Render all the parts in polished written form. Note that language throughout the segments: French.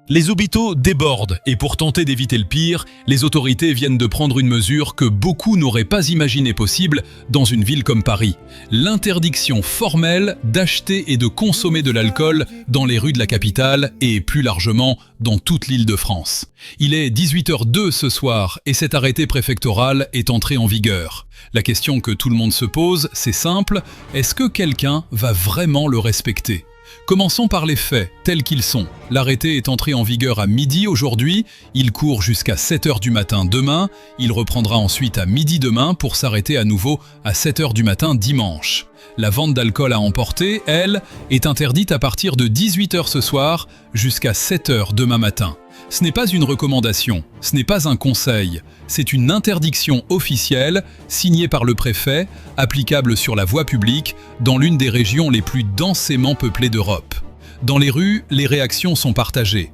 Les hôpitaux débordent et pour tenter d'éviter le pire, les autorités viennent de prendre une mesure que beaucoup n'auraient pas imaginé possible dans une ville comme Paris. L'interdiction formelle d'acheter et de consommer de l'alcool dans les rues de la capitale et plus largement dans toute l'Île-de-France. Il est 18h02 ce soir et cet arrêté préfectoral est entré en vigueur. La question que tout le monde se pose, c'est simple, est-ce que quelqu'un va vraiment le respecter ? Commençons par les faits, tels qu'ils sont. L'arrêté est entré en vigueur à midi aujourd'hui, il court jusqu'à 7h du matin demain, il reprendra ensuite à midi demain pour s'arrêter à nouveau à 7h du matin dimanche. La vente d'alcool à emporter, elle, est interdite à partir de 18h ce soir jusqu'à 7h demain matin. Ce n'est pas une recommandation, ce n'est pas un conseil, c'est une interdiction officielle signée par le préfet, applicable sur la voie publique dans l'une des régions les plus densément peuplées d'Europe. Dans les rues, les réactions sont partagées.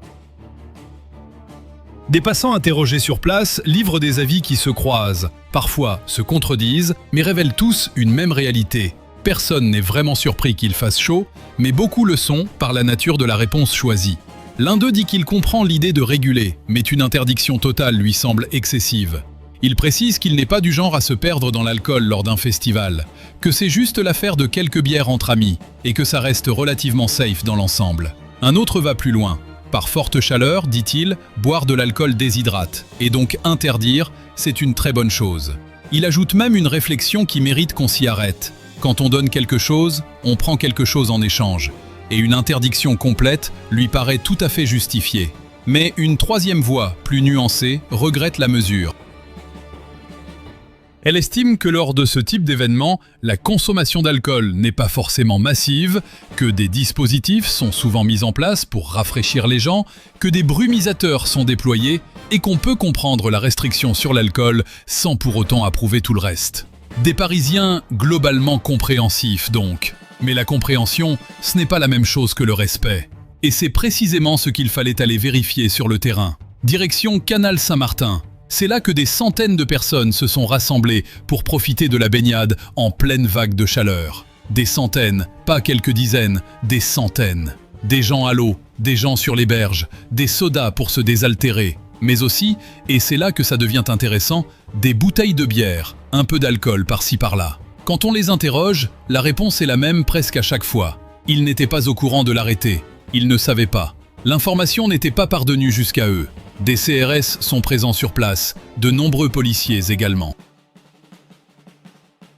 Des passants interrogés sur place livrent des avis qui se croisent, parfois se contredisent, mais révèlent tous une même réalité. Personne n'est vraiment surpris qu'il fasse chaud, mais beaucoup le sont par la nature de la réponse choisie. L'un d'eux dit qu'il comprend l'idée de réguler, mais une interdiction totale lui semble excessive. Il précise qu'il n'est pas du genre à se perdre dans l'alcool lors d'un festival, que c'est juste l'affaire de quelques bières entre amis, et que ça reste relativement safe dans l'ensemble. Un autre va plus loin. Par forte chaleur, dit-il, boire de l'alcool déshydrate, et donc interdire, c'est une très bonne chose. Il ajoute même une réflexion qui mérite qu'on s'y arrête. Quand on donne quelque chose, on prend quelque chose en échange. Et une interdiction complète lui paraît tout à fait justifiée. Mais une troisième voix, plus nuancée, regrette la mesure. Elle estime que lors de ce type d'événement, la consommation d'alcool n'est pas forcément massive, que des dispositifs sont souvent mis en place pour rafraîchir les gens, que des brumisateurs sont déployés et qu'on peut comprendre la restriction sur l'alcool sans pour autant approuver tout le reste. Des Parisiens globalement compréhensifs donc. Mais la compréhension, ce n'est pas la même chose que le respect. Et c'est précisément ce qu'il fallait aller vérifier sur le terrain. Direction Canal Saint-Martin. C'est là que des centaines de personnes se sont rassemblées pour profiter de la baignade en pleine vague de chaleur. Des centaines, pas quelques dizaines, des centaines. Des gens à l'eau, des gens sur les berges, des sodas pour se désaltérer. Mais aussi, et c'est là que ça devient intéressant, des bouteilles de bière, un peu d'alcool par-ci par-là. Quand on les interroge, la réponse est la même presque à chaque fois. Ils n'étaient pas au courant de l'arrêté. Ils ne savaient pas. L'information n'était pas parvenue jusqu'à eux. Des CRS sont présents sur place, de nombreux policiers également.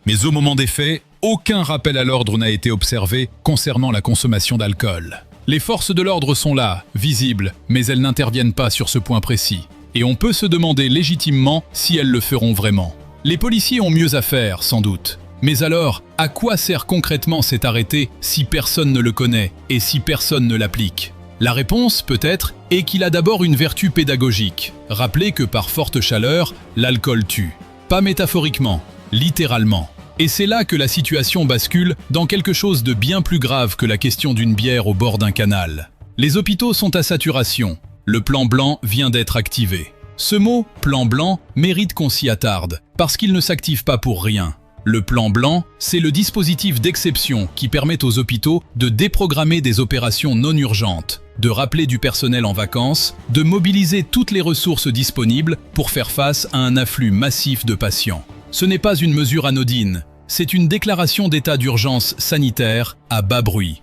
Mais au moment des faits, aucun rappel à l'ordre n'a été observé concernant la consommation d'alcool. Les forces de l'ordre sont là, visibles, mais elles n'interviennent pas sur ce point précis. Et on peut se demander légitimement si elles le feront vraiment. Les policiers ont mieux à faire, sans doute. Mais alors, à quoi sert concrètement cet arrêté si personne ne le connaît et si personne ne l'applique ? La réponse, peut-être, est qu'il a d'abord une vertu pédagogique. Rappeler que par forte chaleur, l'alcool tue. Pas métaphoriquement, littéralement. Et c'est là que la situation bascule dans quelque chose de bien plus grave que la question d'une bière au bord d'un canal. Les hôpitaux sont à saturation. Le plan blanc vient d'être activé. Ce mot « plan blanc » mérite qu'on s'y attarde, parce qu'il ne s'active pas pour rien. Le plan blanc, c'est le dispositif d'exception qui permet aux hôpitaux de déprogrammer des opérations non urgentes, de rappeler du personnel en vacances, de mobiliser toutes les ressources disponibles pour faire face à un afflux massif de patients. Ce n'est pas une mesure anodine, c'est une déclaration d'état d'urgence sanitaire à bas bruit.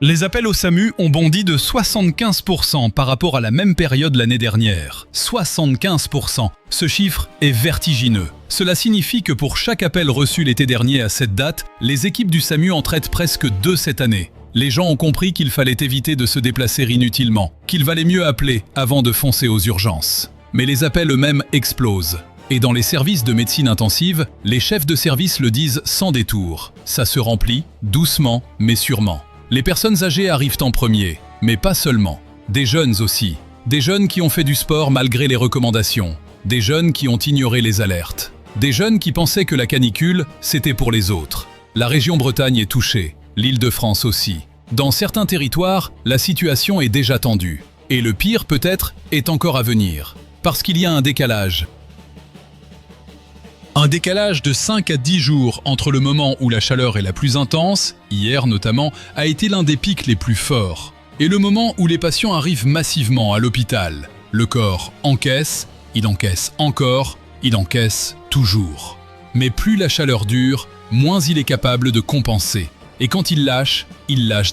Les appels au SAMU ont bondi de 75% par rapport à la même période l'année dernière. 75%. Ce chiffre est vertigineux. Cela signifie que pour chaque appel reçu l'été dernier à cette date, les équipes du SAMU en traitent presque 2 cette année. Les gens ont compris qu'il fallait éviter de se déplacer inutilement, qu'il valait mieux appeler avant de foncer aux urgences. Mais les appels eux-mêmes explosent. Et dans les services de médecine intensive, les chefs de service le disent sans détour. Ça se remplit, doucement mais sûrement. Les personnes âgées arrivent en premier, mais pas seulement. Des jeunes aussi. Des jeunes qui ont fait du sport malgré les recommandations. Des jeunes qui ont ignoré les alertes. Des jeunes qui pensaient que la canicule, c'était pour les autres. La région Bretagne est touchée, l'Île-de-France aussi. Dans certains territoires, la situation est déjà tendue. Et le pire, peut-être, est encore à venir. Parce qu'il y a un décalage. Un décalage de 5 à 10 jours entre le moment où la chaleur est la plus intense, hier notamment, a été l'un des pics les plus forts. et le moment où les patients arrivent massivement à l'hôpital. Le corps encaisse, il encaisse encore, il encaisse toujours. Mais plus la chaleur dure, moins il est capable de compenser. Et quand il lâche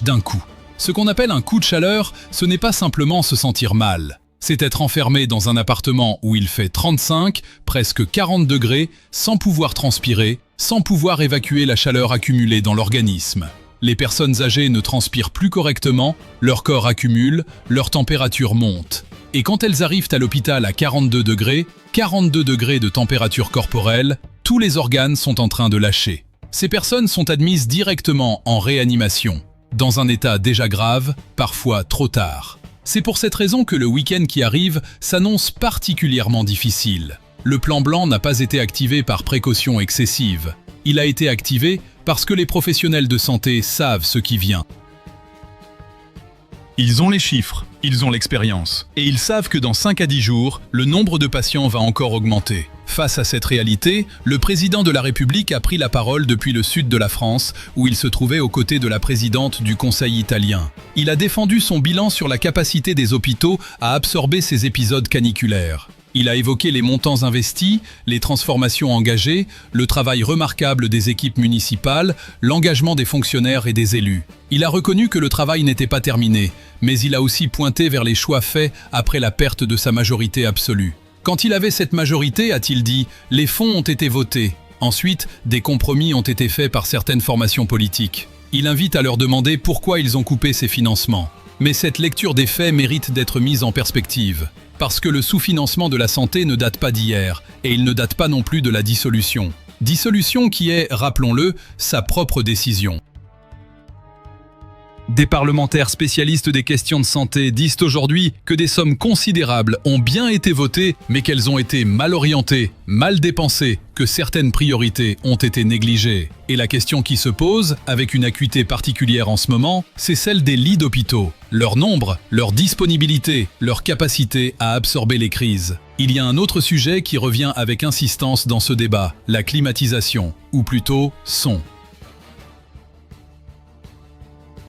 d'un coup. Ce qu'on appelle un coup de chaleur, ce n'est pas simplement se sentir mal. C'est être enfermé dans un appartement où il fait 35, presque 40 degrés, sans pouvoir transpirer, sans pouvoir évacuer la chaleur accumulée dans l'organisme. Les personnes âgées ne transpirent plus correctement, leur corps accumule, leur température monte. Et quand elles arrivent à l'hôpital à 42 degrés de température corporelle, tous les organes sont en train de lâcher. Ces personnes sont admises directement en réanimation, dans un état déjà grave, parfois trop tard. C'est pour cette raison que le week-end qui arrive s'annonce particulièrement difficile. Le plan blanc n'a pas été activé par précaution excessive. Il a été activé parce que les professionnels de santé savent ce qui vient. Ils ont les chiffres, ils ont l'expérience, et ils savent que dans 5 à 10 jours, le nombre de patients va encore augmenter. Face à cette réalité, le président de la République a pris la parole depuis le sud de la France, où il se trouvait aux côtés de la présidente du Conseil italien. Il a défendu son bilan sur la capacité des hôpitaux à absorber ces épisodes caniculaires. Il a évoqué les montants investis, les transformations engagées, le travail remarquable des équipes municipales, l'engagement des fonctionnaires et des élus. Il a reconnu que le travail n'était pas terminé, mais il a aussi pointé vers les choix faits après la perte de sa majorité absolue. Quand il avait cette majorité, a-t-il dit, les fonds ont été votés. Ensuite, des compromis ont été faits par certaines formations politiques. Il invite à leur demander pourquoi ils ont coupé ces financements. Mais cette lecture des faits mérite d'être mise en perspective. Parce que le sous-financement de la santé ne date pas d'hier, et il ne date pas non plus de la dissolution. Dissolution qui est, rappelons-le, sa propre décision. Des parlementaires spécialistes des questions de santé disent aujourd'hui que des sommes considérables ont bien été votées, mais qu'elles ont été mal orientées, mal dépensées, que certaines priorités ont été négligées. Et la question qui se pose, avec une acuité particulière en ce moment, c'est celle des lits d'hôpitaux. Leur nombre, leur disponibilité, leur capacité à absorber les crises. Il y a un autre sujet qui revient avec insistance dans ce débat, la climatisation, ou plutôt son.